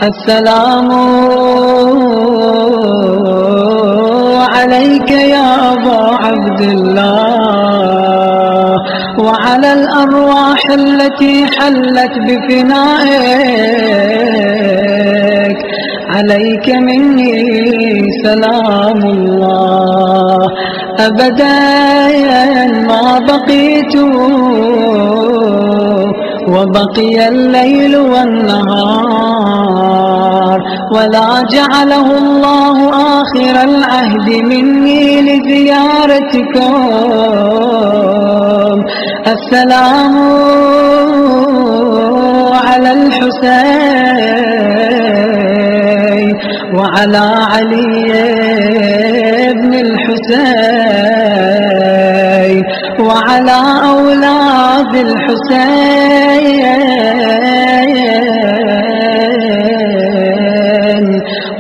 السلام عليك يا أبا عبد الله وعلى الأرواح التي حلت بفنائك، عليك مني سلام الله أبدا ما بقيت وبقي الليل والنهار، ولا جعله الله آخر العهد مني لزيارتكم. السلام على الحسين وعلى علي بن الحسين وعلى أولاد الحسين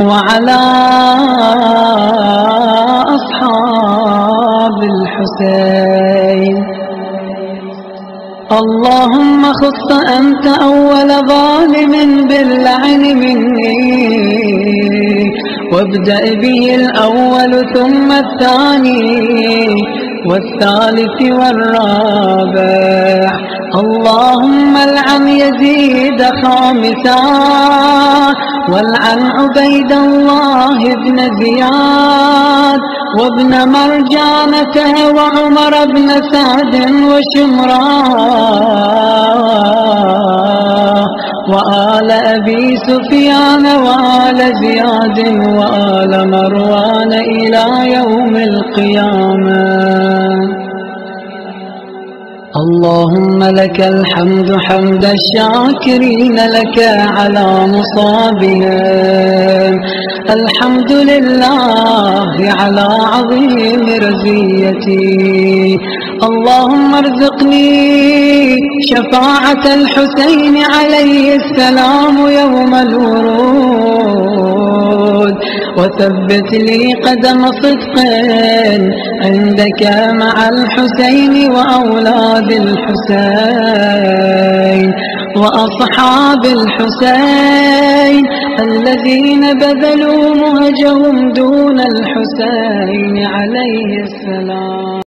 وعلى أصحاب الحسين. اللهم خص أنت أول ظالم باللعن مني، وابدأ به الأول ثم الثاني والثالث والرابع. اللهم العن يزيد خامسا، والعن عبيد الله بن زياد وابن مرجانة وعمر بن سعد وشمران وآل أبي سفيان وآل زياد وآل مروان إلى يوم القيامة. اللهم لك الحمد حمد الشاكرين لك على مصابهم، الحمد لله على عظيم رزيتي. اللهم ارزقني شفاعة الحسين عليه السلام يوم الورود، وثبت لي قدم صدق عندك مع الحسين وأولاد الحسين وأصحاب الحسين الذين بذلوا مهجهم دون الحسين عليه السلام.